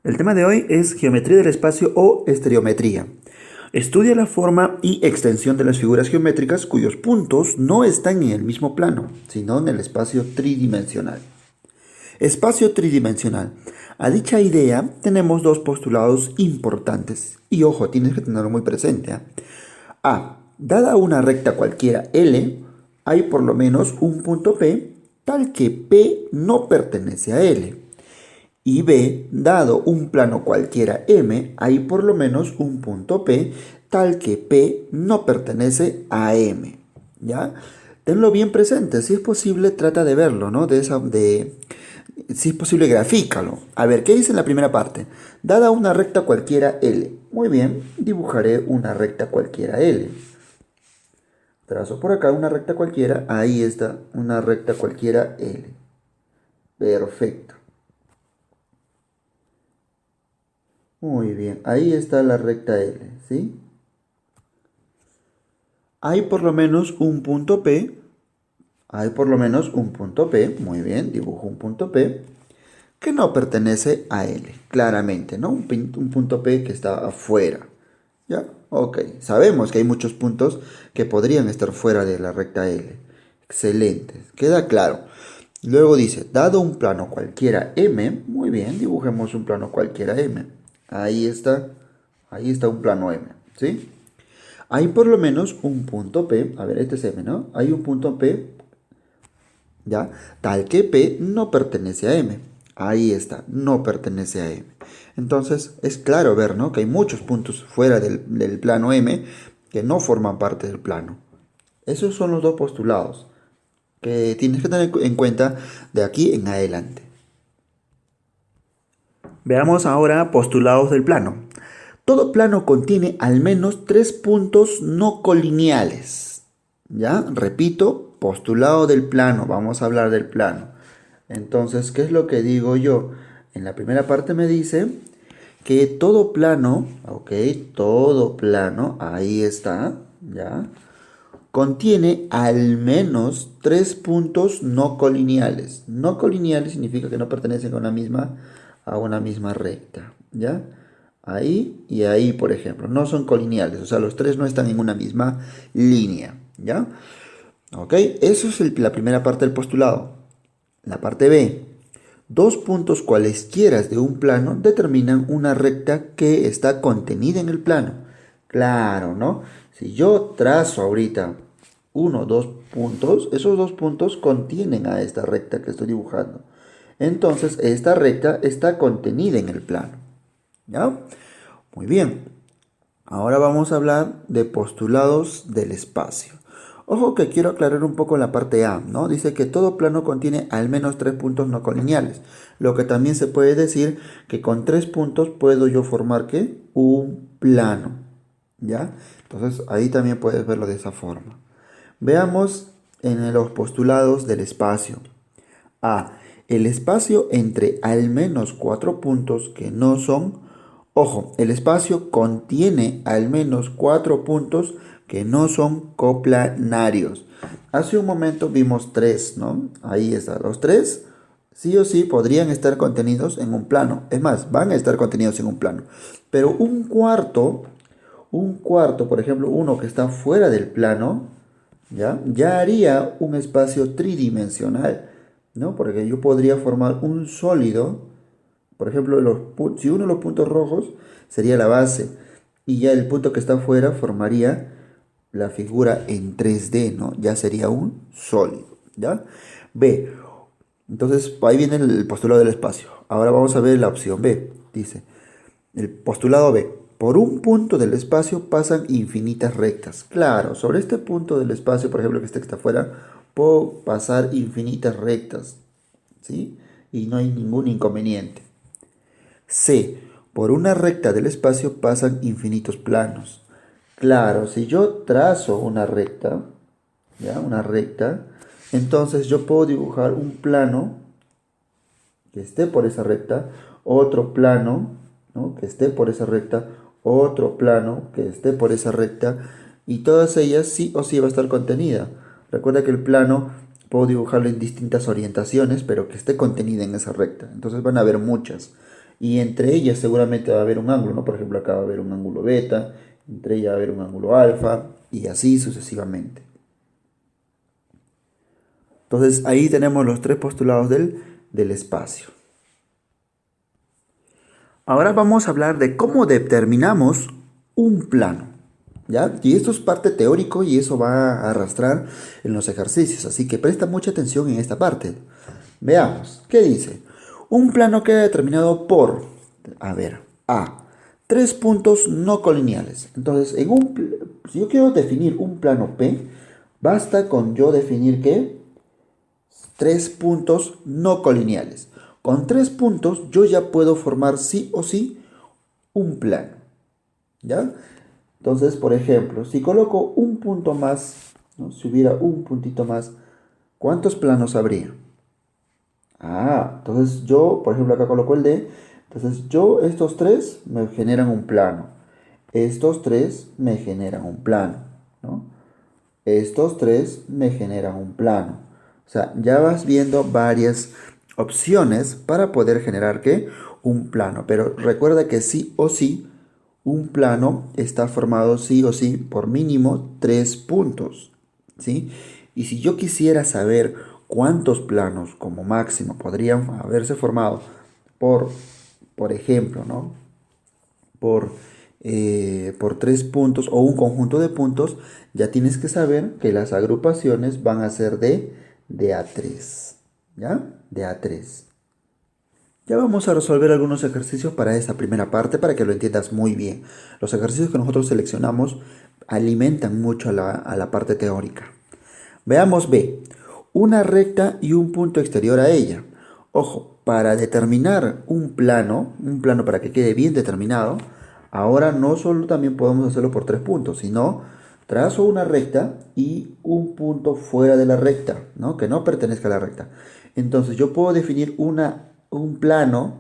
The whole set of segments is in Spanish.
El tema de hoy es geometría del espacio o estereometría. Estudia la forma y extensión de las figuras geométricas cuyos puntos no están en el mismo plano, sino en el espacio tridimensional. Espacio tridimensional. A dicha idea tenemos dos postulados importantes. Y ojo, tienes que tenerlo muy presente. A. Dada una recta cualquiera L, hay por lo menos un punto P tal que P no pertenece a L. Y B, dado un plano cualquiera M, hay por lo menos un punto P tal que P no pertenece a M. ¿Ya? Tenlo bien presente, si es posible trata de verlo, ¿no? Si es posible grafícalo. A ver, ¿qué dice en la primera parte? Dada una recta cualquiera L. Muy bien, dibujaré una recta cualquiera L. Trazo por acá una recta cualquiera, ahí está, una recta cualquiera L. Perfecto. Muy bien, ahí está la recta L, ¿sí? Hay por lo menos un punto P, hay por lo menos un punto P, muy bien, dibujo un punto P, que no pertenece a L, claramente, ¿no? Un punto P que está afuera, ¿ya? Ok, sabemos que hay muchos puntos que podrían estar fuera de la recta L. Excelente, queda claro. Luego dice, dado un plano cualquiera M, muy bien, dibujemos un plano cualquiera M. Ahí está un plano M, ¿sí? Hay por lo menos un punto P, a ver, este es M, ¿no? Hay un punto P, ¿ya? Tal que P no pertenece a M. Ahí está, no pertenece a M. Entonces, es claro ver, ¿no? Que hay muchos puntos fuera del plano M que no forman parte del plano. Esos son los dos postulados que tienes que tener en cuenta de aquí en adelante. Veamos ahora postulados del plano. Todo plano contiene al menos tres puntos no colineales. ¿Ya? Repito, postulado del plano. Vamos a hablar del plano. Entonces, ¿qué es lo que digo yo? En la primera parte me dice que todo plano, ok, todo plano, ahí está, ¿ya? Contiene al menos tres puntos no colineales. No colineales significa que no pertenecen a una misma recta, ¿ya? Ahí y ahí, por ejemplo, no son colineales, o sea, los tres no están en una misma línea, ¿ya? Ok, eso es la primera parte del postulado. La parte B. Dos puntos cualesquiera de un plano determinan una recta que está contenida en el plano. Claro, ¿no? Si yo trazo ahorita uno o dos puntos, esos dos puntos contienen a esta recta que estoy dibujando. Entonces, esta recta está contenida en el plano. ¿Ya? Muy bien. Ahora vamos a hablar de postulados del espacio. Ojo que quiero aclarar un poco la parte A, ¿no? Dice que todo plano contiene al menos tres puntos no colineales. Lo que también se puede decir que con tres puntos puedo yo formar ¿qué? Un plano, ¿ya? Entonces ahí también puedes verlo de esa forma. Veamos en los postulados del espacio. A. El espacio entre al menos cuatro puntos que no son. Ojo, el espacio contiene al menos cuatro puntos que no son coplanarios. Hace un momento vimos tres, ¿no? Ahí está, los tres sí o sí podrían estar contenidos en un plano. Es más, van a estar contenidos en un plano. Pero un cuarto, por ejemplo, uno que está fuera del plano, ya haría un espacio tridimensional, ¿no? Porque yo podría formar un sólido, por ejemplo, si uno de los puntos rojos sería la base y ya el punto que está afuera formaría la figura en 3D, ¿no? Ya sería un sólido, ¿ya? B. Entonces, ahí viene el postulado del espacio. Ahora vamos a ver la opción B. Dice, el postulado B. Por un punto del espacio pasan infinitas rectas. Claro, sobre este punto del espacio, por ejemplo, que está afuera, puedo pasar infinitas rectas, ¿sí? Y no hay ningún inconveniente. C. Por una recta del espacio pasan infinitos planos. Claro, si yo trazo una recta, ¿ya? Una recta, entonces yo puedo dibujar un plano que esté por esa recta, otro plano, ¿no? Que esté por esa recta, otro plano que esté por esa recta, y todas ellas sí o sí va a estar contenida. Recuerda que el plano puedo dibujarlo en distintas orientaciones, pero que esté contenida en esa recta. Entonces van a haber muchas. y entre ellas seguramente va a haber un ángulo, ¿no? Por ejemplo, acá va a haber un ángulo beta, entre ellas va a haber un ángulo alfa y así sucesivamente. Entonces ahí tenemos los tres postulados del espacio. Ahora vamos a hablar de cómo determinamos un plano, ¿ya? Y esto es parte teórico y eso va a arrastrar en los ejercicios, así que presta mucha atención en esta parte. Veamos, ¿qué dice? Un plano queda determinado por, a ver, tres puntos no colineales. Entonces, si yo quiero definir un plano P, basta con yo definir ¿qué? Tres puntos no colineales. Con tres puntos yo ya puedo formar sí o sí un plano, ¿ya? Entonces, por ejemplo, si coloco un punto más, ¿no? Si hubiera un puntito más, ¿cuántos planos habría? Entonces yo, por ejemplo, acá coloco el D. Entonces estos tres me generan un plano. Estos tres me generan un plano, ¿no? Estos tres me generan un plano. O sea, ya vas viendo varias opciones para poder generar ¿qué? Un plano. Pero recuerda que sí o sí, un plano está formado sí o sí por mínimo tres puntos, ¿sí? Y si yo quisiera saber cuántos planos como máximo podrían haberse formado por, por ejemplo, ¿no? por, por tres puntos o un conjunto de puntos, ya tienes que saber que las agrupaciones van a ser de A3, ¿ya? De A3. Ya vamos a resolver algunos ejercicios para esta primera parte para que lo entiendas muy bien. Los ejercicios que nosotros seleccionamos alimentan mucho a la parte teórica. Veamos B. Una recta y un punto exterior a ella. Ojo, para determinar un plano para que quede bien determinado, ahora no solo también podemos hacerlo por tres puntos, sino trazo una recta y un punto fuera de la recta, ¿no? Que no pertenezca a la recta. Entonces yo puedo definir un plano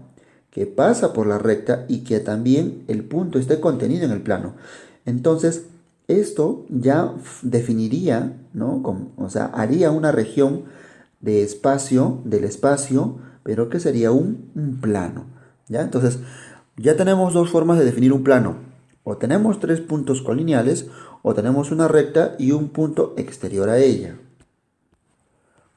que pasa por la recta y que también el punto esté contenido en el plano. Entonces, esto ya definiría, ¿no? O sea, haría una región de espacio, del espacio, pero que sería un plano, ¿ya? Entonces, ya tenemos dos formas de definir un plano. O tenemos tres puntos colineales, o tenemos una recta y un punto exterior a ella.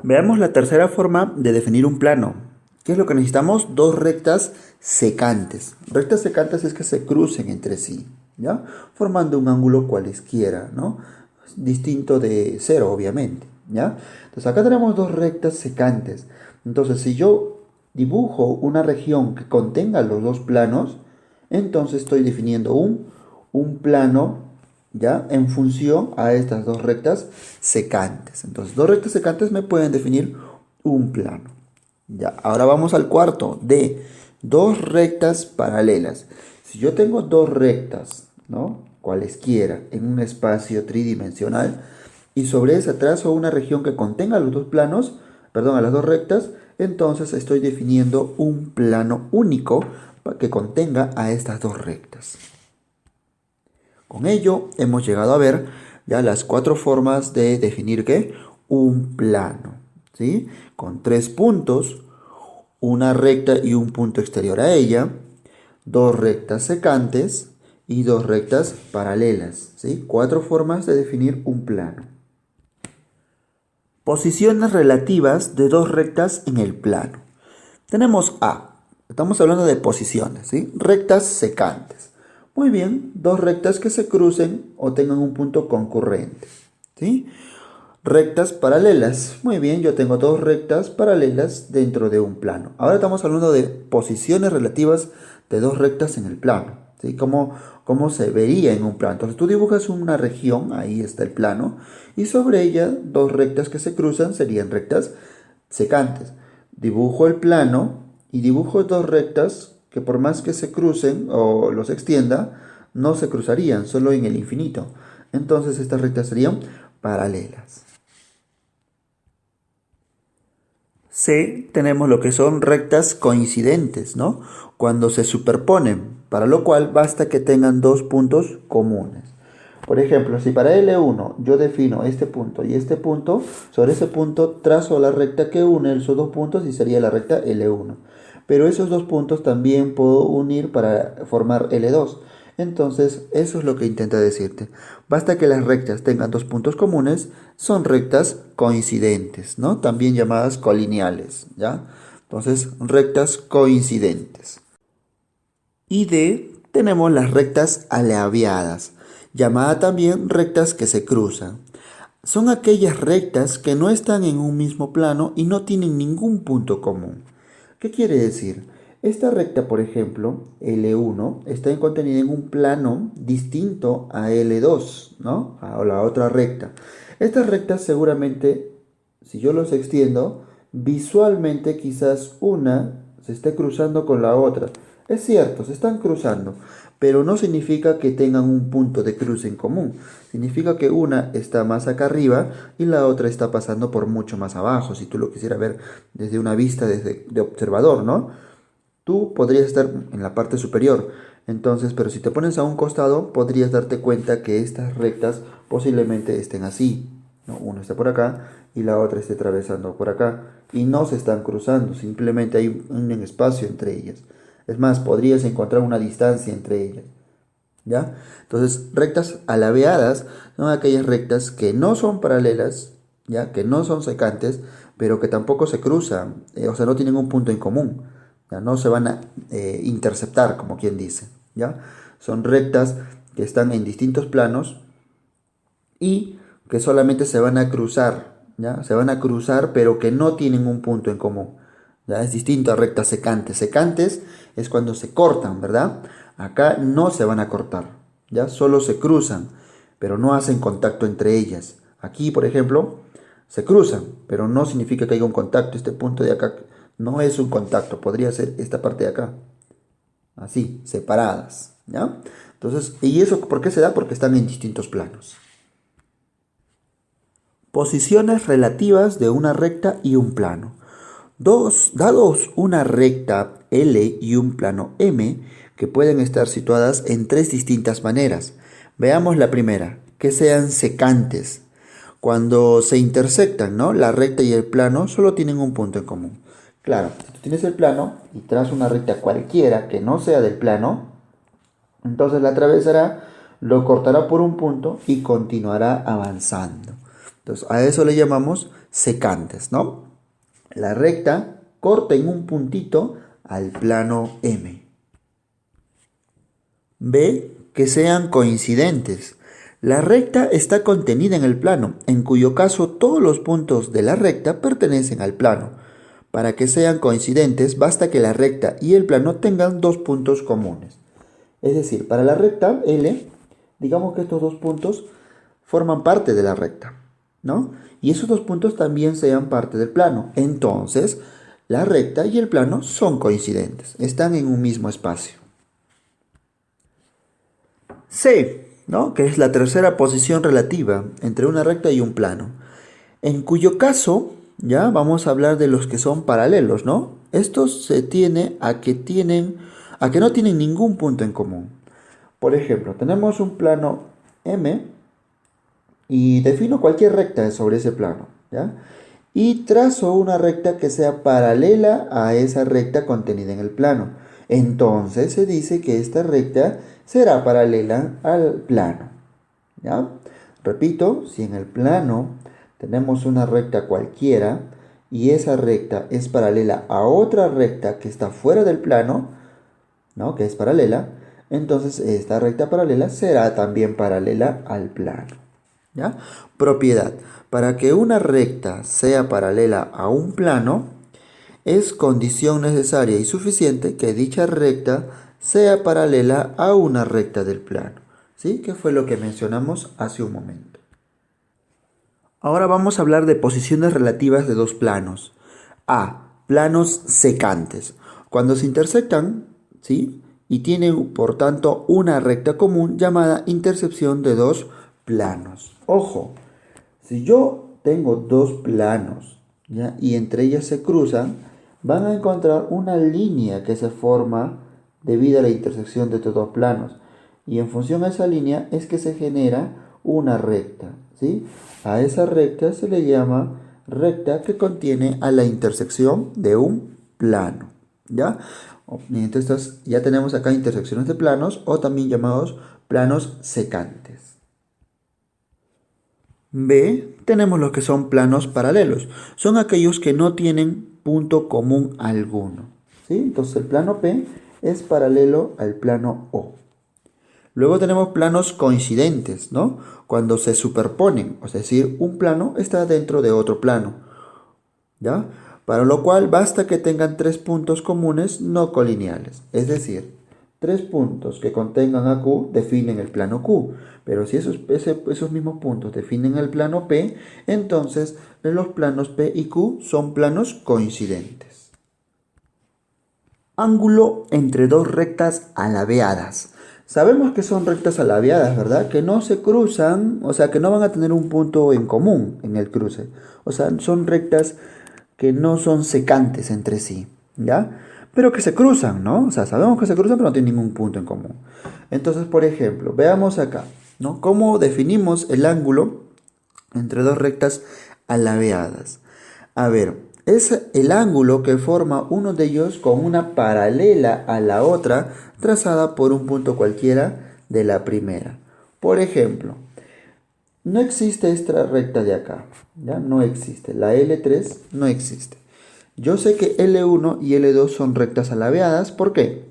Veamos la tercera forma de definir un plano. ¿Qué es lo que necesitamos? Dos rectas secantes. Rectas secantes es que se crucen entre sí, ¿ya? Formando un ángulo cualesquiera, ¿no? Distinto de cero, obviamente, ¿ya? Entonces acá tenemos dos rectas secantes. Entonces si yo dibujo una región que contenga los dos planos, entonces estoy definiendo un plano, ¿ya? En función a estas dos rectas secantes. Entonces dos rectas secantes me pueden definir un plano. Ya, ahora vamos al cuarto, de dos rectas paralelas. Si yo tengo dos rectas, ¿no? Cualesquiera, en un espacio tridimensional, y sobre esa trazo una región que contenga los dos planos, perdón, a las dos rectas, entonces estoy definiendo un plano único que contenga a estas dos rectas. Con ello hemos llegado a ver ya las cuatro formas de definir ¿qué? Un plano, ¿sí? Con tres puntos, una recta y un punto exterior a ella, dos rectas secantes y dos rectas paralelas, ¿sí? Cuatro formas de definir un plano. Posiciones relativas de dos rectas en el plano. Tenemos A, estamos hablando de posiciones, ¿sí? Rectas secantes. Muy bien, dos rectas que se crucen o tengan un punto concurrente, ¿sí? Rectas paralelas. Muy bien, yo tengo dos rectas paralelas dentro de un plano. Ahora estamos hablando de posiciones relativas de dos rectas en el plano, ¿sí? Cómo se vería en un plano. Entonces tú dibujas una región, ahí está el plano, y sobre ella dos rectas que se cruzan serían rectas secantes. Dibujo el plano y dibujo dos rectas que por más que se crucen o los extienda, no se cruzarían, solo en el infinito. Entonces estas rectas serían paralelas. C, tenemos lo que son rectas coincidentes, ¿no? Cuando se superponen, para lo cual basta que tengan dos puntos comunes. Por ejemplo, si para L1 yo defino este punto y este punto, sobre ese punto trazo la recta que une esos dos puntos y sería la recta L1. pero esos dos puntos también puedo unir para formar L2. Entonces, eso es lo que intenta decirte. Basta que las rectas tengan dos puntos comunes, son rectas coincidentes, ¿no? También llamadas colineales, ¿ya? Entonces, rectas coincidentes. Y D tenemos las rectas aleaviadas, llamadas también rectas que se cruzan. Son aquellas rectas que no están en un mismo plano y no tienen ningún punto común. ¿Qué quiere decir? Esta recta, por ejemplo, L1, está contenida en un plano distinto a L2, ¿no? A la otra recta. Estas rectas seguramente, si yo los extiendo, visualmente quizás una se esté cruzando con la otra. Es cierto, se están cruzando, pero no significa que tengan un punto de cruce en común. Significa que una está más acá arriba y la otra está pasando por mucho más abajo, si tú lo quisieras ver desde una vista de observador, ¿no? Tú podrías estar en la parte superior, entonces, pero si te pones a un costado, podrías darte cuenta que estas rectas posiblemente estén así, ¿no? Una está por acá y la otra esté atravesando por acá, y no se están cruzando, simplemente hay un espacio entre ellas. Es más, podrías encontrar una distancia entre ellas, ¿ya? Entonces, rectas alabeadas son aquellas rectas que no son paralelas, ¿ya? Que no son secantes, pero que tampoco se cruzan, o sea, no tienen un punto en común, ¿ya? No se van a interceptar, como quien dice, ¿ya? Son rectas que están en distintos planos y que solamente se van a cruzar, ¿ya? Se van a cruzar, pero que no tienen un punto en común, ¿ya? Es distinto a rectas secantes. Secantes es cuando se cortan, ¿verdad? Acá no se van a cortar, ¿ya? Solo se cruzan, pero no hacen contacto entre ellas. Aquí, por ejemplo, se cruzan, pero no significa que haya un contacto. Este punto de acá no es un contacto, podría ser esta parte de acá. Así, separadas, ¿ya? Entonces, ¿y eso por qué se da? Porque están en distintos planos. Posiciones relativas de una recta y un plano. Dados una recta L y un plano M, que pueden estar situadas en tres distintas maneras. Veamos la primera, que sean secantes. Cuando se intersectan, ¿no? La recta y el plano solo tienen un punto en común. Claro, si tú tienes el plano y trazas una recta cualquiera que no sea del plano, entonces la atravesará, lo cortará por un punto y continuará avanzando. Entonces a eso le llamamos secantes, ¿no? La recta corta en un puntito al plano M. B, que sean coincidentes. La recta está contenida en el plano, en cuyo caso todos los puntos de la recta pertenecen al plano. Para que sean coincidentes, basta que la recta y el plano tengan dos puntos comunes. Es decir, para la recta L, digamos que estos dos puntos forman parte de la recta, ¿no? Y esos dos puntos también sean parte del plano. Entonces, la recta y el plano son coincidentes, están en un mismo espacio. C, ¿no? Que es la tercera posición relativa entre una recta y un plano, en cuyo caso ya vamos a hablar de los que son paralelos, ¿no? Estos se tiene a que no tienen ningún punto en común. Por ejemplo, tenemos un plano M y defino cualquier recta sobre ese plano, ¿ya? Y trazo una recta que sea paralela a esa recta contenida en el plano. Entonces se dice que esta recta será paralela al plano, ¿ya? Repito, si en el plano tenemos una recta cualquiera y esa recta es paralela a otra recta que está fuera del plano, ¿no? Que es paralela, entonces esta recta paralela será también paralela al plano, ¿ya? Propiedad. Para que una recta sea paralela a un plano, es condición necesaria y suficiente que dicha recta sea paralela a una recta del plano, ¿sí? Que fue lo que mencionamos hace un momento. Ahora vamos a hablar de posiciones relativas de dos planos. A. Planos secantes. Cuando se intersectan, ¿sí? Y tienen, por tanto, una recta común llamada intersección de dos planos. Ojo, si yo tengo dos planos, ¿ya? Y entre ellas se cruzan, van a encontrar una línea que se forma debido a la intersección de estos dos planos. Y en función a esa línea es que se genera una recta, ¿sí? A esa recta se le llama recta que contiene a la intersección de un plano, ¿ya? Entonces ya tenemos acá intersecciones de planos o también llamados planos secantes. B, tenemos los que son planos paralelos. Son aquellos que no tienen punto común alguno, ¿sí? Entonces el plano P es paralelo al plano O. Luego tenemos planos coincidentes, ¿no? Cuando se superponen, es decir, un plano está dentro de otro plano, ¿ya? Para lo cual basta que tengan tres puntos comunes no colineales, es decir, tres puntos que contengan a Q definen el plano Q, pero si esos mismos puntos definen el plano P, entonces los planos P y Q son planos coincidentes. Ángulo entre dos rectas alabeadas. Sabemos que son rectas alabeadas, ¿verdad? Que no se cruzan, o sea, que no van a tener un punto en común en el cruce. O sea, son rectas que no son secantes entre sí, ¿ya? Pero que se cruzan, ¿no? O sea, sabemos que se cruzan, pero no tienen ningún punto en común. Entonces, por ejemplo, veamos acá, ¿no? ¿Cómo definimos el ángulo entre dos rectas alabeadas? A ver, es el ángulo que forma uno de ellos con una paralela a la otra trazada por un punto cualquiera de la primera. Por ejemplo, no existe esta recta de acá, ¿ya? No existe. La L3 no existe. Yo sé que L1 y L2 son rectas alabeadas. ¿Por qué?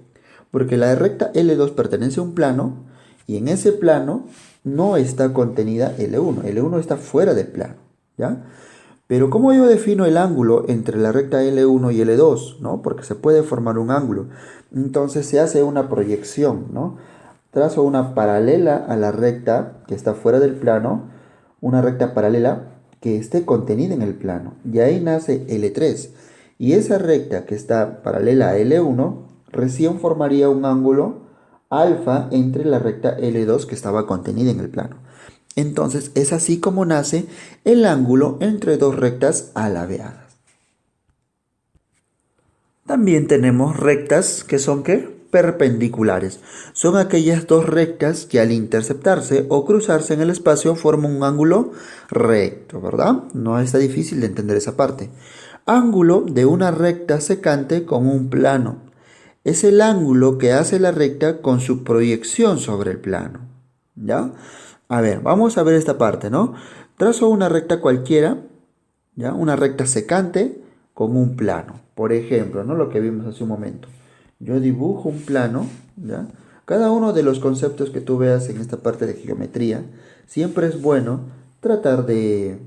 Porque la recta L2 pertenece a un plano y en ese plano no está contenida L1. L1 está fuera del plano, ¿ya? Pero ¿cómo yo defino el ángulo entre la recta L1 y L2? ¿No? Porque se puede formar un ángulo. Entonces se hace una proyección, ¿no? Trazo una paralela a la recta que está fuera del plano, una recta paralela que esté contenida en el plano. Y ahí nace L3. Y esa recta que está paralela a L1 recién formaría un ángulo alfa entre la recta L2 que estaba contenida en el plano. Entonces es así como nace el ángulo entre dos rectas alabeadas. También tenemos rectas que son ¿qué? Perpendiculares. Son aquellas dos rectas que al interceptarse o cruzarse en el espacio forman un ángulo recto, ¿verdad? No está difícil de entender esa parte. Ángulo de una recta secante con un plano. Es el ángulo que hace la recta con su proyección sobre el plano, ¿ya? A ver, vamos a ver esta parte, ¿no? Trazo una recta cualquiera, ¿ya? Una recta secante con un plano. Por ejemplo, ¿no? Lo que vimos hace un momento. Yo dibujo un plano, ¿ya? Cada uno de los conceptos que tú veas en esta parte de geometría, siempre es bueno tratar de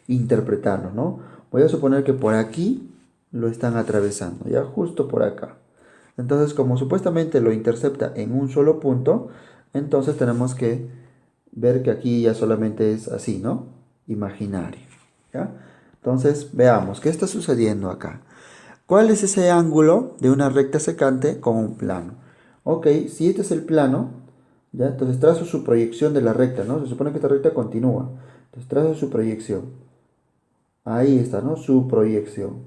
interpretarlo, ¿no? Voy a suponer que por aquí lo están atravesando, ¿ya? Justo por acá. Entonces, como supuestamente lo intercepta en un solo punto, entonces tenemos que ver que aquí ya solamente es así, ¿no? Imaginario, ¿ya? Entonces, veamos, ¿qué está sucediendo acá? ¿Cuál es ese ángulo de una recta secante con un plano? Ok, si este es el plano, ¿ya? Entonces trazo su proyección de la recta, ¿no? Se supone que esta recta continúa. Entonces trazo su proyección. Ahí está, ¿no? Su proyección.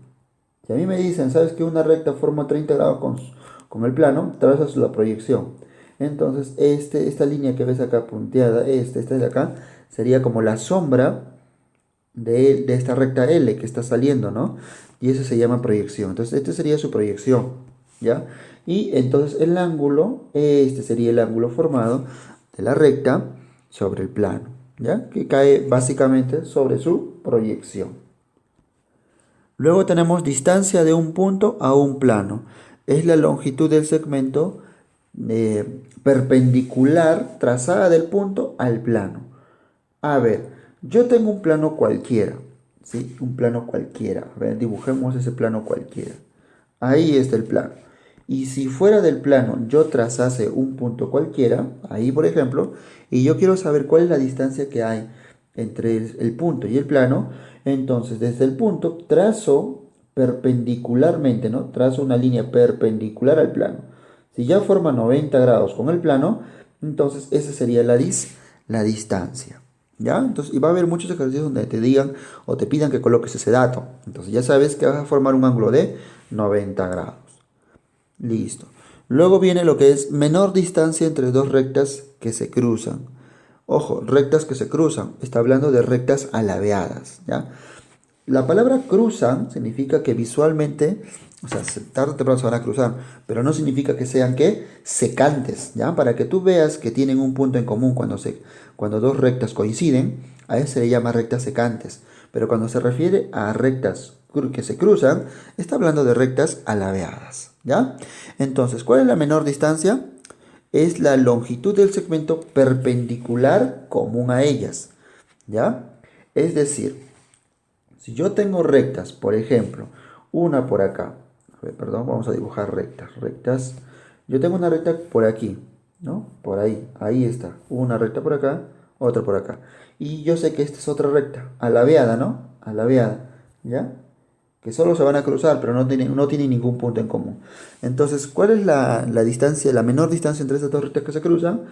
Si a mí me dicen, ¿sabes que una recta forma 30 grados con el plano? Trazas la proyección. Entonces, esta línea que ves acá punteada, esta de acá, sería como la sombra de esta recta L que está saliendo, ¿no? Y eso se llama proyección. Entonces, este sería su proyección, ¿ya? Y entonces el ángulo, este sería el ángulo formado de la recta sobre el plano, ¿ya? Que cae básicamente sobre su proyección. Luego tenemos distancia de un punto a un plano. Es la longitud del segmento perpendicular trazada del punto al plano. A ver, yo tengo un plano cualquiera, ¿sí? Un plano cualquiera. A ver, dibujemos ese plano cualquiera. Ahí está el plano. Y si fuera del plano yo trazase un punto cualquiera, ahí por ejemplo, y yo quiero saber cuál es la distancia que hay entre el punto y el plano, entonces desde el punto trazo perpendicularmente, ¿no? Trazo una línea perpendicular al plano. Si ya forma 90 grados con el plano, entonces esa sería la distancia, ¿ya? Entonces, y va a haber muchos ejercicios donde te digan o te pidan que coloques ese dato. Entonces ya sabes que vas a formar un ángulo de 90 grados. Listo. Luego viene lo que es menor distancia entre dos rectas que se cruzan. Ojo, rectas que se cruzan. Está hablando de rectas alabeadas, ¿ya? la palabra cruzan significa que visualmente, o sea, tarde o temprano se van a cruzar, pero no significa que sean ¿qué? Secantes, ¿ya? Para que tú veas que tienen un punto en común cuando dos rectas coinciden, a eso se le llama rectas secantes. Pero cuando se refiere a rectas que se cruzan, está hablando de rectas alabeadas, ¿ya? Entonces, ¿cuál es la menor distancia? Es la longitud del segmento perpendicular común a ellas, ¿ya? Es decir, si yo tengo rectas, por ejemplo, una por acá, a ver, perdón, vamos a dibujar rectas. Yo tengo una recta por aquí, ¿no? Por ahí está, una recta por acá, otra por acá. Y yo sé que esta es otra recta, alabeada, ¿no? Alabeada, ¿ya? Que solo se van a cruzar, pero no tienen ningún punto en común. Entonces, ¿cuál es la distancia, la menor distancia entre estas dos rectas que se cruzan?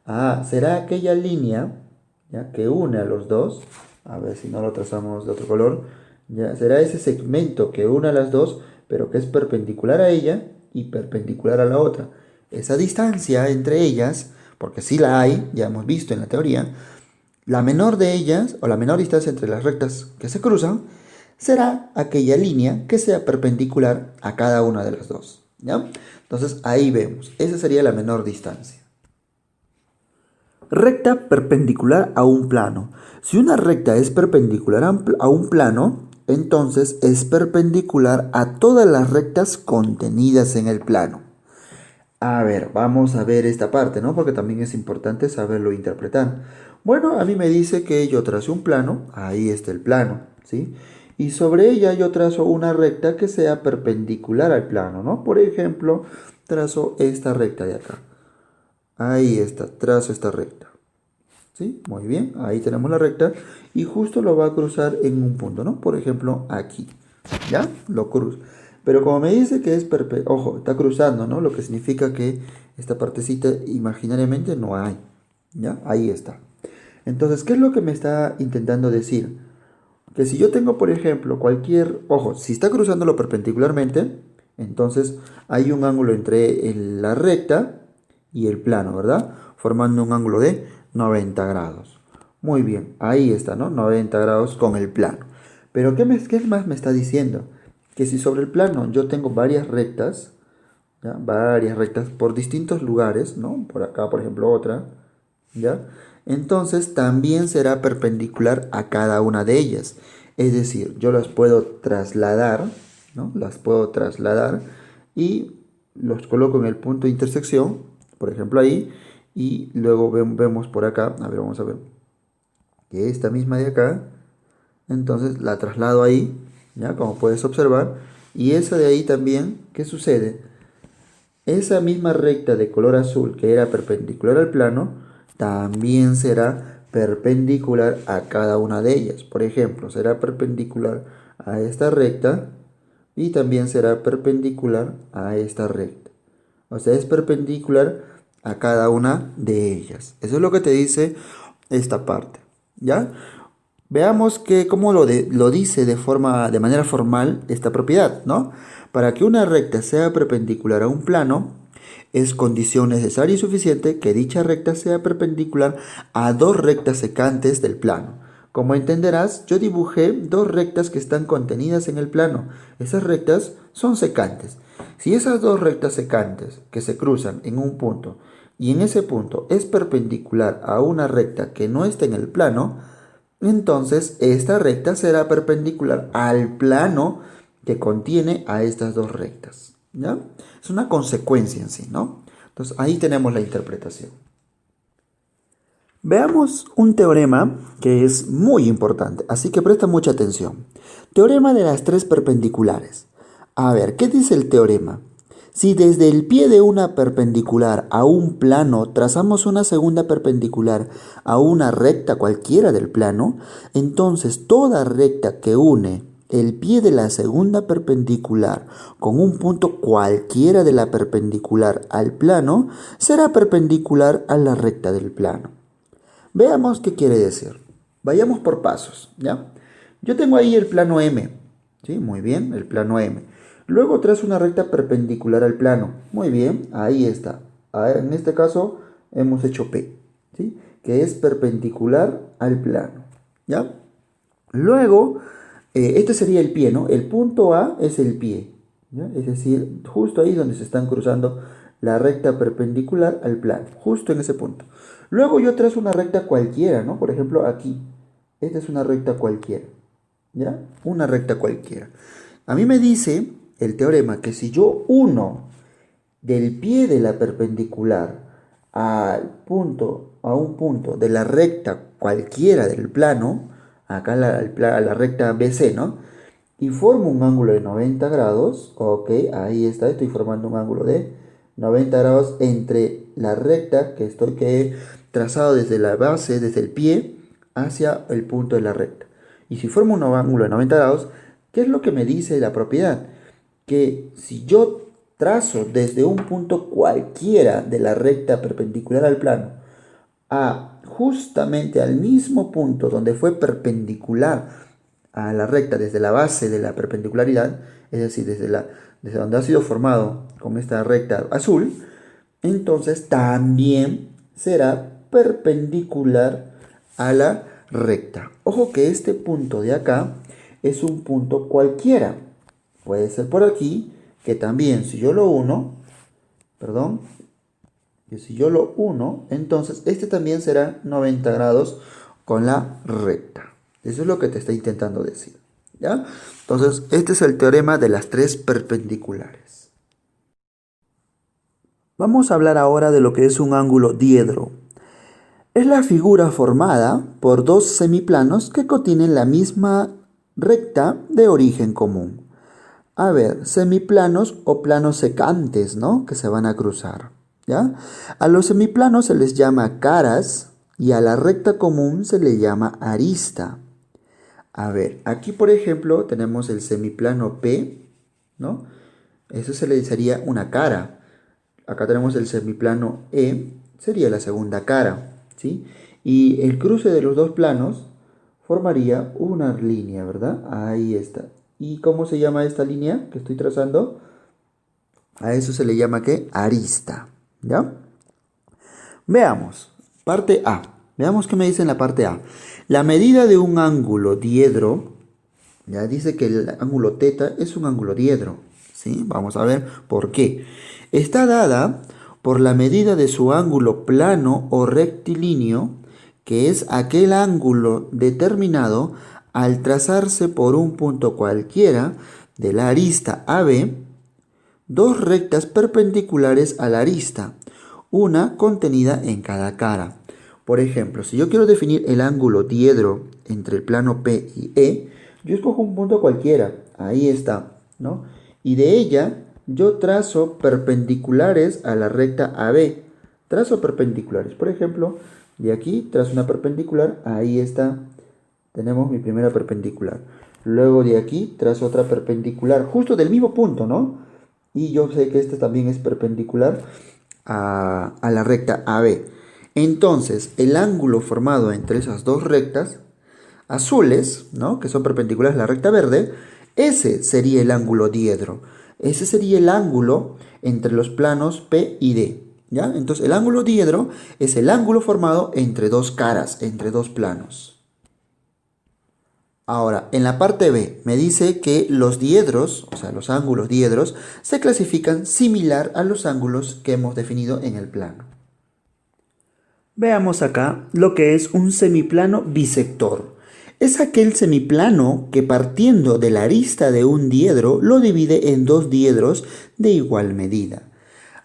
Ah, será aquella línea, ¿ya? Que une a los dos. A ver si no lo trazamos de otro color. ¿Ya? Será ese segmento que une a las dos, pero que es perpendicular a ella y perpendicular a la otra. Esa distancia entre ellas, porque sí la hay, ya hemos visto en la teoría, la menor de ellas, o la menor distancia entre las rectas que se cruzan, será aquella línea que sea perpendicular a cada una de las dos, ¿ya? Entonces ahí vemos, esa sería la menor distancia. Recta perpendicular a un plano. Si una recta es perpendicular a un plano, entonces es perpendicular a todas las rectas contenidas en el plano. A ver, vamos a ver esta parte, ¿no? Porque también es importante saberlo interpretar. Bueno, a mí me dice que yo trazo un plano, ahí está el plano, ¿sí? Y sobre ella yo trazo una recta que sea perpendicular al plano, ¿no? Por ejemplo, trazo esta recta de acá. Ahí está, trazo esta recta. ¿Sí? Muy bien, ahí tenemos la recta y justo lo va a cruzar en un punto, ¿no? Por ejemplo, aquí, ¿ya? Lo cruza. Pero como me dice que es ojo, está cruzando, ¿no? Lo que significa que esta partecita imaginariamente no hay, ¿ya? Ahí está. Entonces, ¿qué es lo que me está intentando decir? Que si yo tengo, por ejemplo, ojo, si está cruzándolo perpendicularmente, entonces hay un ángulo entre la recta y el plano, ¿verdad? Formando un ángulo de 90 grados. Muy bien, ahí está, ¿no? 90 grados con el plano. Pero ¿qué más me está diciendo? Que si sobre el plano yo tengo varias rectas, ¿ya? Varias rectas por distintos lugares, ¿no? Por acá, por ejemplo, otra, ¿ya? Entonces también será perpendicular a cada una de ellas. Es decir, yo las puedo trasladar, ¿no? Las puedo trasladar y los coloco en el punto de intersección, por ejemplo ahí, y luego vemos por acá, a ver, vamos a ver, que esta misma de acá, entonces la traslado ahí, ¿ya? Como puedes observar, y esa de ahí también, ¿qué sucede? Esa misma recta de color azul que era perpendicular al plano, también será perpendicular a cada una de ellas. Por ejemplo, será perpendicular a esta recta y también será perpendicular a esta recta. O sea, es perpendicular a cada una de ellas. Eso es lo que te dice esta parte, ¿ya? Veamos cómo lo dice de manera formal esta propiedad, ¿no? Para que una recta sea perpendicular a un plano, es condición necesaria y suficiente que dicha recta sea perpendicular a dos rectas secantes del plano. Como entenderás, yo dibujé dos rectas que están contenidas en el plano. Esas rectas son secantes. Si esas dos rectas secantes que se cruzan en un punto y en ese punto es perpendicular a una recta que no está en el plano, entonces esta recta será perpendicular al plano que contiene a estas dos rectas, ¿ya? Es una consecuencia en sí, ¿no? Entonces ahí tenemos la interpretación. Veamos un teorema que es muy importante, así que presta mucha atención. Teorema de las tres perpendiculares. A ver, ¿qué dice el teorema? Si desde el pie de una perpendicular a un plano trazamos una segunda perpendicular a una recta cualquiera del plano, entonces toda recta que une el pie de la segunda perpendicular con un punto cualquiera de la perpendicular al plano será perpendicular a la recta del plano. Veamos qué quiere decir. Vayamos por pasos, ¿ya? Yo tengo ahí el plano M, ¿sí? Muy bien, el plano M. Luego trazo una recta perpendicular al plano. Muy bien, ahí está. En este caso hemos hecho P, ¿sí? Que es perpendicular al plano, ¿ya? Luego Este sería el pie, ¿no? El punto A es el pie, ¿ya? Es decir, justo ahí donde se están cruzando la recta perpendicular al plano, justo en ese punto. Luego yo trazo una recta cualquiera, ¿no? Por ejemplo, aquí. Esta es una recta cualquiera, ¿ya? Una recta cualquiera. A mí me dice el teorema que si yo uno del pie de la perpendicular a un punto de la recta cualquiera del plano, acá a la recta BC, ¿no? Y formo un ángulo de 90 grados, ok, ahí está, estoy formando un ángulo de 90 grados entre la recta que he trazado desde la base, desde el pie, hacia el punto de la recta. Y si formo un ángulo de 90 grados, ¿qué es lo que me dice la propiedad? Que si yo trazo desde un punto cualquiera de la recta perpendicular al plano a justamente al mismo punto donde fue perpendicular a la recta desde la base de la perpendicularidad, es decir, desde donde ha sido formado con esta recta azul, entonces también será perpendicular a la recta. Ojo que este punto de acá es un punto cualquiera. Puede ser por aquí, que también si yo lo uno, perdón, que si yo lo uno, entonces este también será 90 grados con la recta. Eso es lo que te está intentando decir, ¿ya? Entonces, este es el teorema de las tres perpendiculares. Vamos a hablar ahora de lo que es un ángulo diedro. Es la figura formada por dos semiplanos que contienen la misma recta de origen común. A ver, semiplanos o planos secantes, ¿no? Que se van a cruzar, ¿ya? A los semiplanos se les llama caras y a la recta común se le llama arista. A ver, aquí por ejemplo tenemos el semiplano P, ¿no? Eso se le sería una cara. Acá tenemos el semiplano E, sería la segunda cara, ¿sí? Y el cruce de los dos planos formaría una línea, ¿verdad? Ahí está. ¿Y cómo se llama esta línea que estoy trazando? A eso se le llama ¿qué? Arista, ¿ya? Veamos, parte A. Veamos qué me dice en la parte A. La medida de un ángulo diedro, ya dice que el ángulo θ es un ángulo diedro, ¿sí? Vamos a ver por qué. Está dada por la medida de su ángulo plano o rectilíneo, que es aquel ángulo determinado al trazarse por un punto cualquiera de la arista AB dos rectas perpendiculares a la arista, una contenida en cada cara. Por ejemplo, si yo quiero definir el ángulo diedro entre el plano P y E, yo escojo un punto cualquiera, ahí está, ¿no? Y de ella yo trazo perpendiculares a la recta AB. Trazo perpendiculares, por ejemplo, de aquí trazo una perpendicular, ahí está, tenemos mi primera perpendicular. Luego de aquí trazo otra perpendicular, justo del mismo punto, ¿no? Y yo sé que esta también es perpendicular a la recta AB. Entonces, el ángulo formado entre esas dos rectas azules, ¿no? Que son perpendiculares a la recta verde, ese sería el ángulo diedro. Ese sería el ángulo entre los planos P y D, ¿ya? Entonces, el ángulo diedro es el ángulo formado entre dos caras, entre dos planos. Ahora, en la parte B me dice que los diedros, o sea, los ángulos diedros, se clasifican similar a los ángulos que hemos definido en el plano. Veamos acá lo que es un semiplano bisector. Es aquel semiplano que partiendo de la arista de un diedro lo divide en dos diedros de igual medida.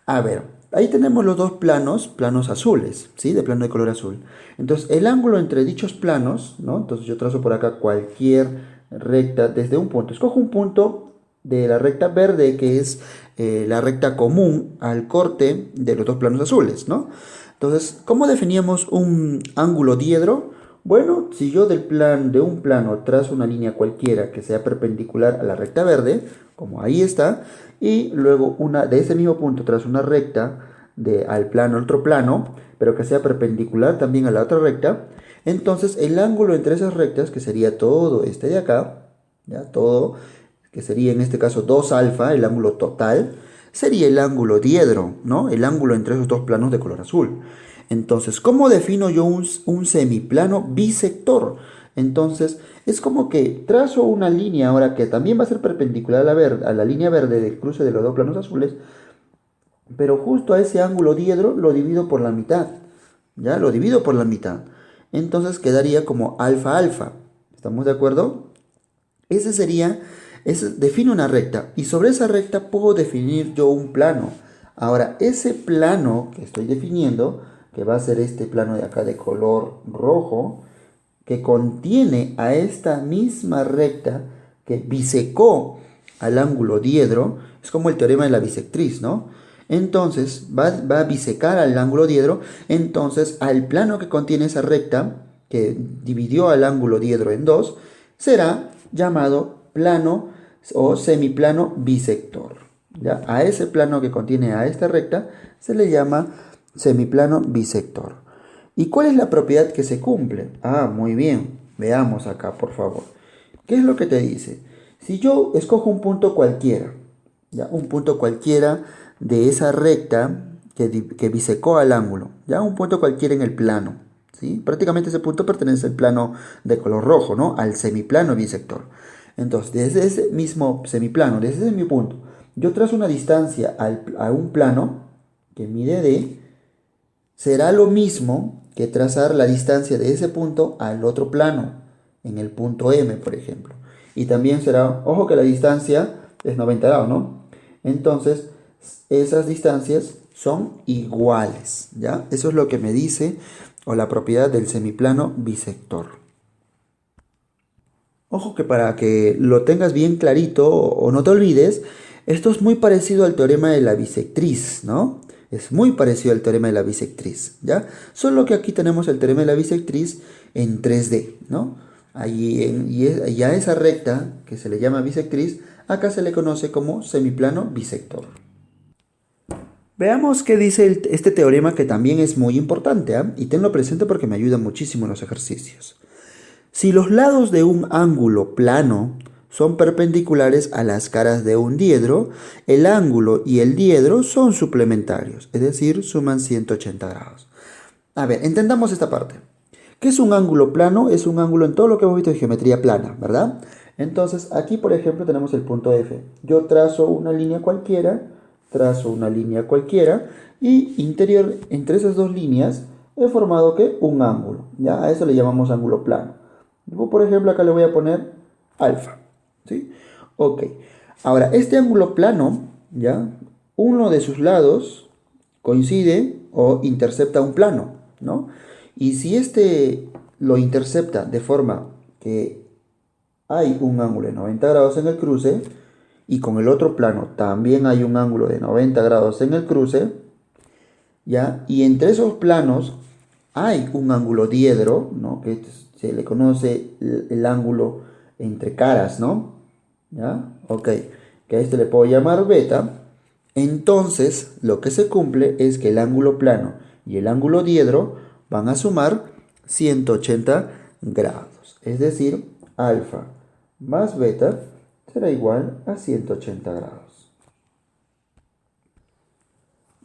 A ver, ahí tenemos los dos planos azules, ¿sí? De plano de color azul. Entonces, el ángulo entre dichos planos, ¿no? Entonces yo trazo por acá cualquier recta desde un punto. Escojo un punto de la recta verde que es la recta común al corte de los dos planos azules, ¿no? Entonces, ¿cómo definíamos un ángulo diedro? Bueno, si yo de un plano trazo una línea cualquiera que sea perpendicular a la recta verde, como ahí está, y luego de ese mismo punto trazo una recta al otro plano, pero que sea perpendicular también a la otra recta, entonces el ángulo entre esas rectas, que sería todo este de acá, ya todo, que sería en este caso 2 alfa, el ángulo total, sería el ángulo diedro, ¿no? El ángulo entre esos dos planos de color azul. Entonces, ¿cómo defino yo un semiplano bisector? Entonces, es como que trazo una línea ahora que también va a ser perpendicular a la línea verde del cruce de los dos planos azules, pero justo a ese ángulo diedro lo divido por la mitad. ¿Ya? Lo divido por la mitad. Entonces quedaría como alfa alfa. ¿Estamos de acuerdo? Ese sería, define una recta y sobre esa recta puedo definir yo un plano. Ahora, ese plano que estoy definiendo, que va a ser este plano de acá de color rojo, que contiene a esta misma recta que bisecó al ángulo diedro, es como el teorema de la bisectriz, ¿no? Entonces va a bisecar al ángulo diedro, entonces al plano que contiene esa recta, que dividió al ángulo diedro en dos, será llamado plano o semiplano bisector. ¿Ya? A ese plano que contiene a esta recta se le llama semiplano bisector. ¿Y cuál es la propiedad que se cumple? Ah, muy bien. Veamos acá, por favor. ¿Qué es lo que te dice? Si yo escojo un punto cualquiera, ¿ya? Un punto cualquiera de esa recta que bisecó al ángulo, ¿ya? Un punto cualquiera en el plano, ¿sí? Prácticamente ese punto pertenece al plano de color rojo, ¿no? Al semiplano bisector. Entonces, desde ese mismo semiplano, desde ese mi punto, yo trazo una distancia a un plano que mide D, será lo mismo que trazar la distancia de ese punto al otro plano, en el punto M, por ejemplo. Y también será, ojo que la distancia es 90 grados, ¿no? Entonces, esas distancias son iguales, ¿ya? Eso es lo que me dice, o la propiedad del semiplano bisector. Ojo que para que lo tengas bien clarito o no te olvides, esto es muy parecido al teorema de la bisectriz, ¿no? Es muy parecido al teorema de la bisectriz, ¿ya? Solo que aquí tenemos el teorema de la bisectriz en 3D, ¿no? Y a esa recta, que se le llama bisectriz, acá se le conoce como semiplano bisector. Veamos qué dice este teorema que también es muy importante, ¿eh? Y tenlo presente porque me ayuda muchísimo en los ejercicios. Si los lados de un ángulo plano son perpendiculares a las caras de un diedro, el ángulo y el diedro son suplementarios, es decir, suman 180 grados. A ver, entendamos esta parte. ¿Qué es un ángulo plano? Es un ángulo en todo lo que hemos visto de geometría plana, ¿verdad? Entonces, aquí por ejemplo tenemos el punto F. Yo trazo una línea cualquiera, y interior entre esas dos líneas he formado ¿qué? Un ángulo. ¿Ya? A eso le llamamos ángulo plano. Yo, por ejemplo, acá le voy a poner alfa, ¿sí? Ok. Ahora, este ángulo plano, ¿ya? Uno de sus lados coincide o intercepta un plano, ¿no? Y si este lo intercepta de forma que hay un ángulo de 90 grados en el cruce, y con el otro plano también hay un ángulo de 90 grados en el cruce, ¿ya? Y entre esos planos hay un ángulo diedro, ¿no? Que se le conoce el ángulo entre caras, ¿no? ¿Ya? Ok, que a este le puedo llamar beta. Entonces, lo que se cumple es que el ángulo plano y el ángulo diedro van a sumar 180 grados. Es decir, alfa más beta será igual a 180 grados.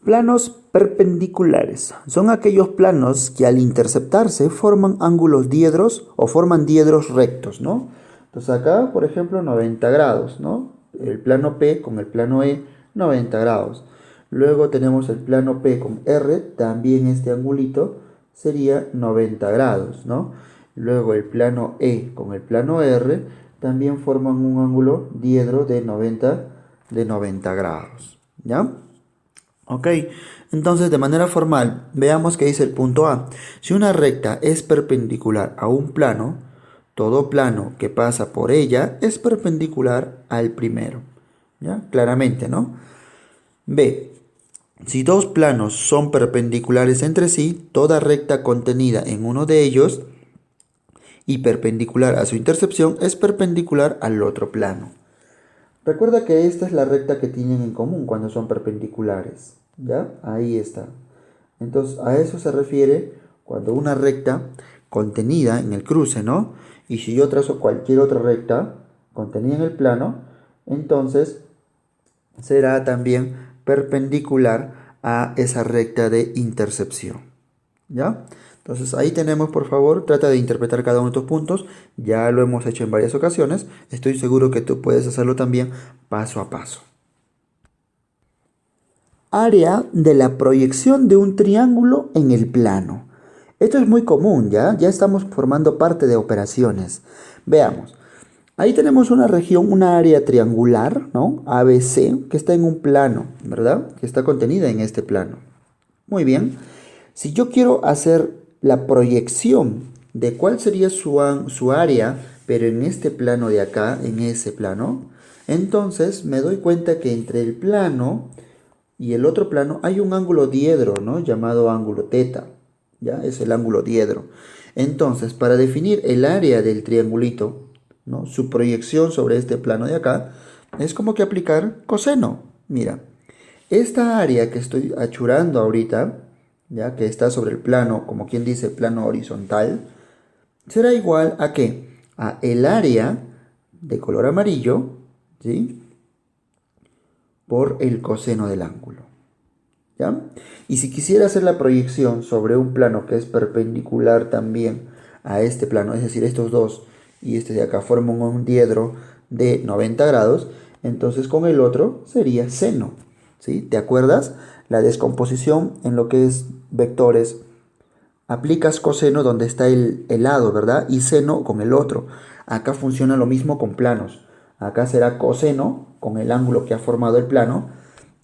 Planos perpendiculares son aquellos planos que al interceptarse forman ángulos diedros o forman diedros rectos, ¿no? Entonces acá, por ejemplo, 90 grados, ¿no? El plano P con el plano E, 90 grados. Luego tenemos el plano P con R, también este angulito sería 90 grados, ¿no? Luego el plano E con el plano R también forman un ángulo diedro de 90 grados, ¿ya? Ok, entonces de manera formal, veamos qué dice el punto A. Si una recta es perpendicular a un plano, todo plano que pasa por ella es perpendicular al primero. ¿Ya? Claramente, ¿no? B. Si dos planos son perpendiculares entre sí, toda recta contenida en uno de ellos y perpendicular a su intersección es perpendicular al otro plano. Recuerda que esta es la recta que tienen en común cuando son perpendiculares. ¿Ya? Ahí está. Entonces, a eso se refiere cuando una recta contenida en el cruce, ¿no? Y si yo trazo cualquier otra recta contenida en el plano, entonces será también perpendicular a esa recta de intercepción. ¿Ya? Entonces ahí tenemos, por favor, trata de interpretar cada uno de estos puntos. Ya lo hemos hecho en varias ocasiones. Estoy seguro que tú puedes hacerlo también paso a paso. Área de la proyección de un triángulo en el plano. Esto es muy común, ¿ya? Ya estamos formando parte de operaciones. Veamos. Ahí tenemos una región, una área triangular, ¿no? ABC, que está en un plano, ¿verdad? Que está contenida en este plano. Muy bien. Si yo quiero hacer la proyección de cuál sería su área, pero en este plano de acá, en ese plano, entonces me doy cuenta que entre el plano y el otro plano hay un ángulo diedro, ¿no? Llamado ángulo teta, ¿ya? Es el ángulo diedro. Entonces, para definir el área del triangulito, ¿no? Su proyección sobre este plano de acá, es como que aplicar coseno. Mira, esta área que estoy achurando ahorita, ya que está sobre el plano, como quien dice, plano horizontal, será igual a ¿qué? A el área de color amarillo, ¿sí? Por el coseno del ángulo, ¿ya? Y si quisiera hacer la proyección sobre un plano que es perpendicular también a este plano, es decir, estos dos y este de acá forman un diedro de 90 grados, entonces con el otro sería seno, ¿sí? ¿Te acuerdas? La descomposición en lo que es vectores, aplicas coseno donde está el lado, ¿verdad? Y seno con el otro. Acá funciona lo mismo con planos. Acá será coseno con el ángulo que ha formado el plano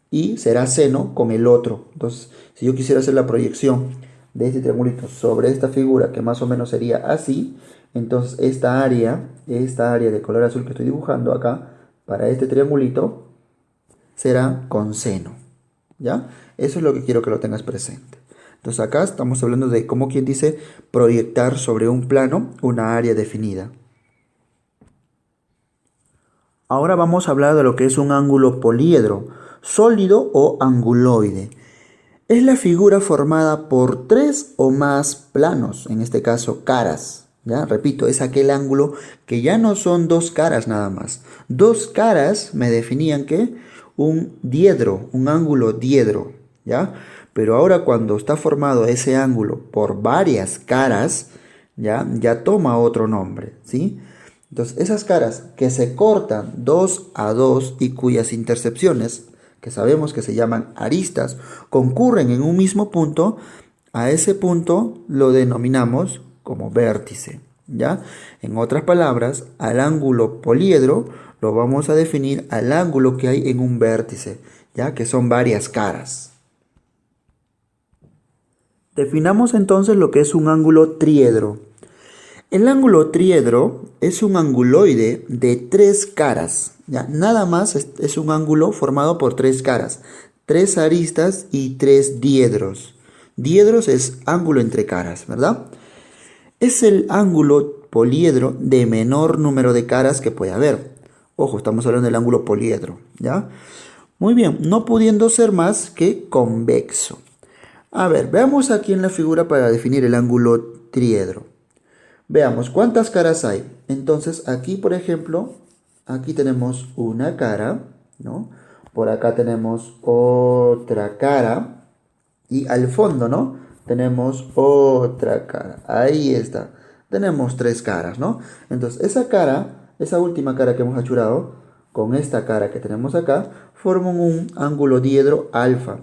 y será seno con el otro. Entonces, si yo quisiera hacer la proyección de este triangulito sobre esta figura, que más o menos sería así, entonces esta área de color azul que estoy dibujando acá, para este triangulito, será con seno, ¿ya? Eso es lo que quiero que lo tengas presente. Entonces acá estamos hablando de, como quien dice, proyectar sobre un plano una área definida. Ahora vamos a hablar de lo que es un ángulo poliedro, sólido o anguloide. Es la figura formada por tres o más planos, en este caso caras. ¿Ya? Repito, es aquel ángulo que ya no son dos caras nada más. Dos caras me definían que un diedro, un ángulo diedro, ¿ya? Pero ahora cuando está formado ese ángulo por varias caras, ya toma otro nombre, ¿sí? Entonces, esas caras que se cortan 2 a 2 y cuyas intercepciones, que sabemos que se llaman aristas, concurren en un mismo punto, a ese punto lo denominamos como vértice, ¿ya? En otras palabras, al ángulo poliedro lo vamos a definir al ángulo que hay en un vértice, ¿ya? Que son varias caras. Definamos entonces lo que es un ángulo triedro. El ángulo triedro es un anguloide de tres caras, ¿ya? Nada más es un ángulo formado por tres caras, tres aristas y tres diedros. Diedros es ángulo entre caras, ¿verdad? Es el ángulo poliedro de menor número de caras que puede haber. Ojo, estamos hablando del ángulo poliedro, ¿ya? Muy bien, no pudiendo ser más que convexo. A ver, veamos aquí en la figura para definir el ángulo triedro. Veamos cuántas caras hay. Entonces aquí, por ejemplo, aquí tenemos una cara, ¿no? Por acá tenemos otra cara y al fondo, ¿no? Tenemos otra cara. Ahí está. Tenemos tres caras, ¿no? Entonces esa cara, esa última cara que hemos achurado, con esta cara que tenemos acá, forman un ángulo diedro alfa.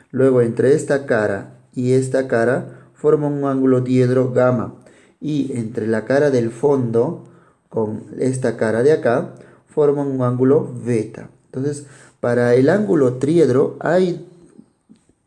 Luego entre esta cara y esta cara forman un ángulo diedro gamma. Y entre la cara del fondo con esta cara de acá forman un ángulo beta. Entonces, para el ángulo triedro hay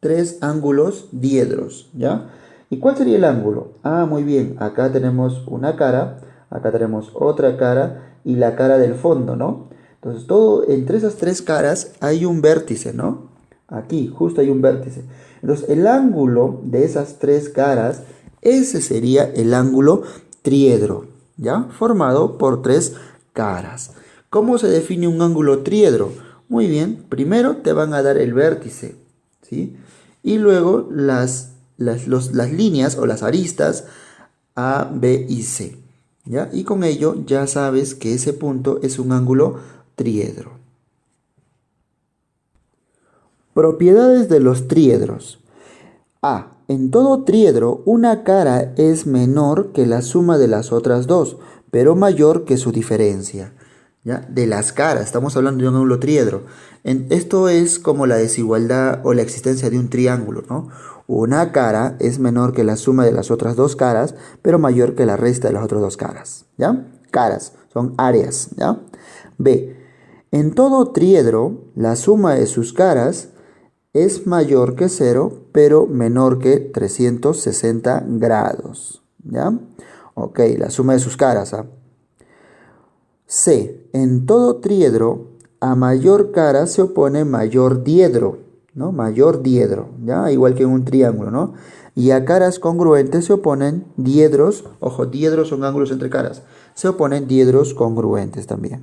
tres ángulos diedros, ¿ya? ¿Y cuál sería el ángulo? Ah, muy bien, acá tenemos una cara, acá tenemos otra cara y la cara del fondo, ¿no? Entonces, entre esas tres caras hay un vértice, ¿no? Aquí, justo hay un vértice. Entonces, el ángulo de esas tres caras, ese sería el ángulo triedro, ¿ya? Formado por tres caras. ¿Cómo se define un ángulo triedro? Muy bien, primero te van a dar el vértice, ¿sí? Y luego las líneas o las aristas A, B y C, ¿ya? Y con ello ya sabes que ese punto es un ángulo triedro. Propiedades de los triedros. A. En todo triedro, una cara es menor que la suma de las otras dos, pero mayor que su diferencia. ¿Ya? De las caras, estamos hablando de un ángulo triedro. Esto es como la desigualdad o la existencia de un triángulo, ¿no? Una cara es menor que la suma de las otras dos caras, pero mayor que la resta de las otras dos caras. ¿Ya? Caras, son áreas. ¿Ya? B. En todo triedro, la suma de sus caras es mayor que cero, pero menor que 360 grados. ¿Ya? Ok, la suma de sus caras. ¿Ah? C. En todo triedro, a mayor cara se opone mayor diedro, ¿no? Mayor diedro, ¿ya? Igual que en un triángulo, ¿no? Y a caras congruentes se oponen diedros, ojo, diedros son ángulos entre caras, se oponen diedros congruentes también.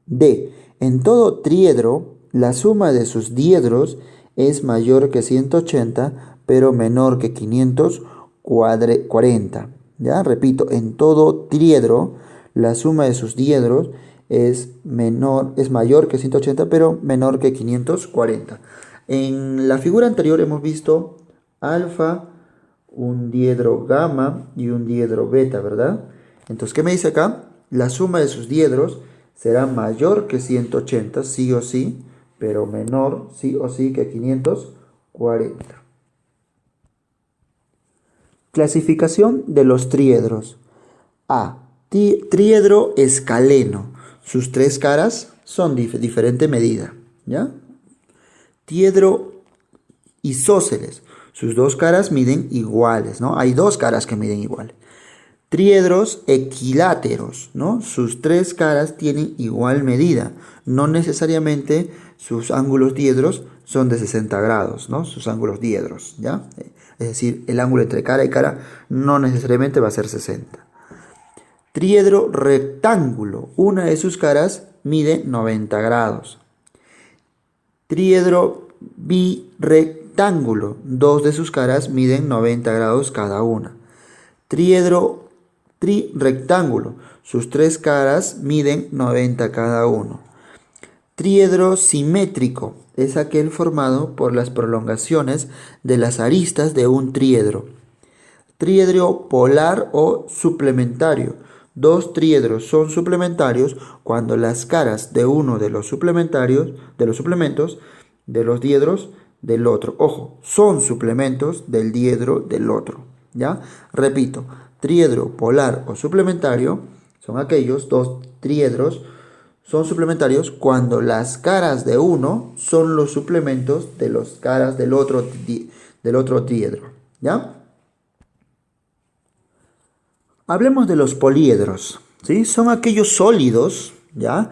D. En todo triedro, la suma de sus diedros es mayor que 180, pero menor que 540. ¿Ya? Repito, en todo triedro, la suma de sus diedros es mayor que 180, pero menor que 540. En la figura anterior hemos visto alfa, un diedro gamma y un diedro beta, ¿verdad? Entonces, ¿qué me dice acá? La suma de sus diedros será mayor que 180, sí o sí, pero menor, sí o sí, que 540. Clasificación de los triedros. A. Triedro escaleno. Sus tres caras son de diferente medida. ¿Ya? Triedro isósceles. Sus dos caras miden iguales, ¿no? Hay dos caras que miden iguales. Triedros equiláteros, ¿no? Sus tres caras tienen igual medida. No necesariamente sus ángulos diedros son de 60 grados, ¿no? Sus ángulos diedros, ¿ya? Es decir, el ángulo entre cara y cara no necesariamente va a ser 60. Triedro rectángulo. Una de sus caras mide 90 grados. Triedro birectángulo. Dos de sus caras miden 90 grados cada una. Triedro trirectángulo. Sus tres caras miden 90 cada uno. Triedro simétrico. Es aquel formado por las prolongaciones de las aristas de un triedro. Triedro polar o suplementario. Dos triedros son suplementarios cuando las caras de uno de los suplementarios, de los suplementos, de los diedros del otro. Ojo, son suplementos del diedro del otro. ¿Ya? Repito, triedro polar o suplementario son aquellos dos triedros son suplementarios cuando las caras de uno son los suplementos de las caras del otro triedro. ¿Ya? Hablemos de los poliedros, ¿sí? Son aquellos sólidos, ¿ya?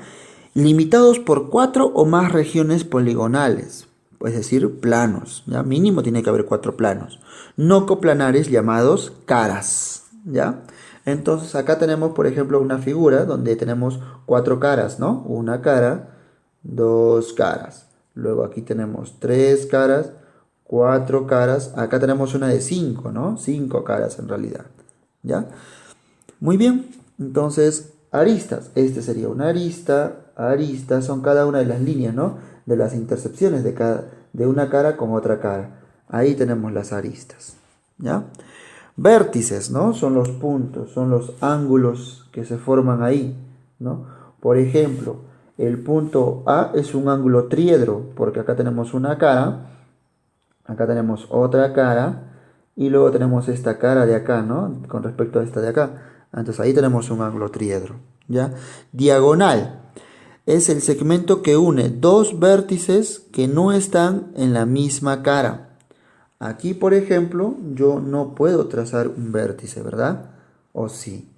Limitados por 4 o más regiones poligonales, es decir, planos, ¿ya? Mínimo tiene que haber 4 planos. No coplanares llamados caras, ¿ya? Entonces acá tenemos, por ejemplo, una figura donde tenemos 4 caras, ¿no? Una cara, 2 caras. Luego aquí tenemos 3 caras, 4 caras. Acá tenemos una de 5, ¿no? 5 caras en realidad, ¿ya? Muy bien, entonces aristas, este sería una arista, aristas son cada una de las líneas, ¿no? De las intersecciones de una cara con otra cara. Ahí tenemos las aristas, ¿ya? Vértices, ¿no? Son los puntos, son los ángulos que se forman ahí, ¿no? Por ejemplo, el punto A es un ángulo triedro, porque acá tenemos una cara, acá tenemos otra cara, y luego tenemos esta cara de acá, ¿no? Con respecto a esta de acá. Entonces ahí tenemos un ángulo triedro, ¿ya? Diagonal es el segmento que une dos vértices que no están en la misma cara. Aquí, por ejemplo, yo no puedo trazar un vértice, ¿verdad? ¿O sí?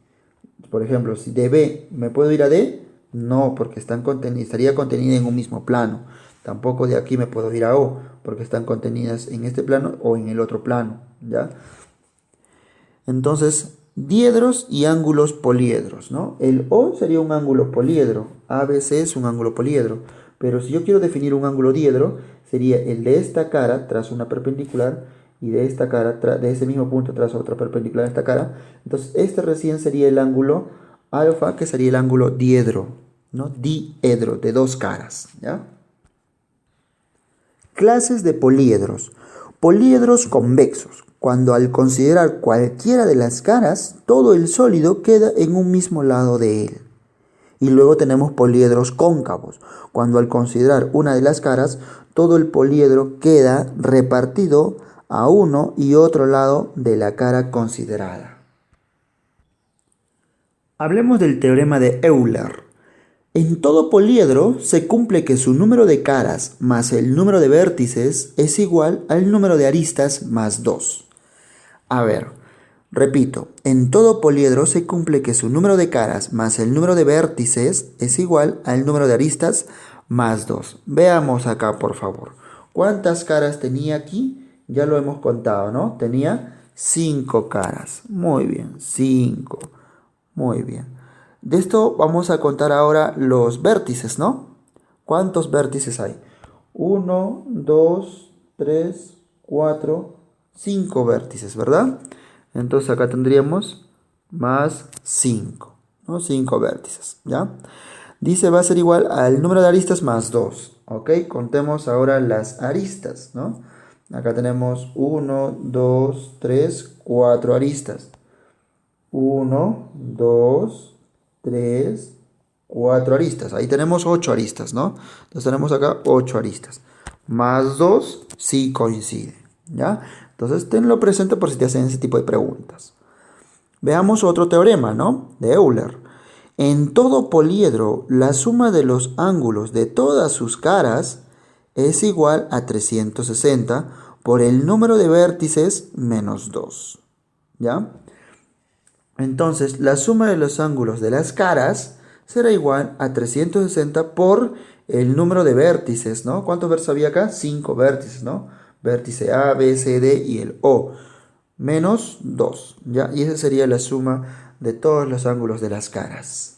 Por ejemplo, si de B me puedo ir a D, no, porque estaría contenida en un mismo plano. Tampoco de aquí me puedo ir a O, porque están contenidas en este plano o en el otro plano, ¿ya? Entonces, diedros y ángulos poliedros, ¿no? El O sería un ángulo poliedro, ABC es un ángulo poliedro, pero si yo quiero definir un ángulo diedro, sería el de esta cara, trazo una perpendicular, y de esta cara, de ese mismo punto, trazo otra perpendicular a esta cara. Entonces, este recién sería el ángulo alfa, que sería el ángulo diedro, ¿no? Diedro, de dos caras, ¿ya? Clases de poliedros. Poliedros convexos, cuando al considerar cualquiera de las caras, todo el sólido queda en un mismo lado de él. Y luego tenemos poliedros cóncavos, cuando al considerar una de las caras, todo el poliedro queda repartido a uno y otro lado de la cara considerada. Hablemos del teorema de Euler. En todo poliedro se cumple que su número de caras más el número de vértices es igual al número de aristas más 2. A ver, repito, en todo poliedro se cumple que su número de caras más el número de vértices es igual al número de aristas más 2. Veamos acá, por favor. ¿Cuántas caras tenía aquí? Ya lo hemos contado, ¿no? Tenía 5 caras. Muy bien, 5. Muy bien. De esto vamos a contar ahora los vértices, ¿no? ¿Cuántos vértices hay? 1, 2, 3, 4, 5 vértices, ¿verdad? Entonces acá tendríamos más 5, ¿no? 5 vértices, ¿ya? Dice va a ser igual al número de aristas más 2, ¿ok? Contemos ahora las aristas, ¿no? Acá tenemos 1, 2, 3, 4 aristas. 1, 2, 3, 4 aristas. Ahí tenemos 8 aristas, ¿no? Entonces tenemos acá 8 aristas. Más 2 sí coincide, ¿ya? Entonces tenlo presente por si te hacen ese tipo de preguntas. Veamos otro teorema, ¿no? De Euler. En todo poliedro, la suma de los ángulos de todas sus caras es igual a 360 por el número de vértices menos 2, ¿ya? Entonces, la suma de los ángulos de las caras será igual a 360 por el número de vértices, ¿no? ¿Cuántos vértices había acá? 5 vértices, ¿no? Vértice A, B, C, D y el O. Menos 2, ¿ya? Y esa sería la suma de todos los ángulos de las caras.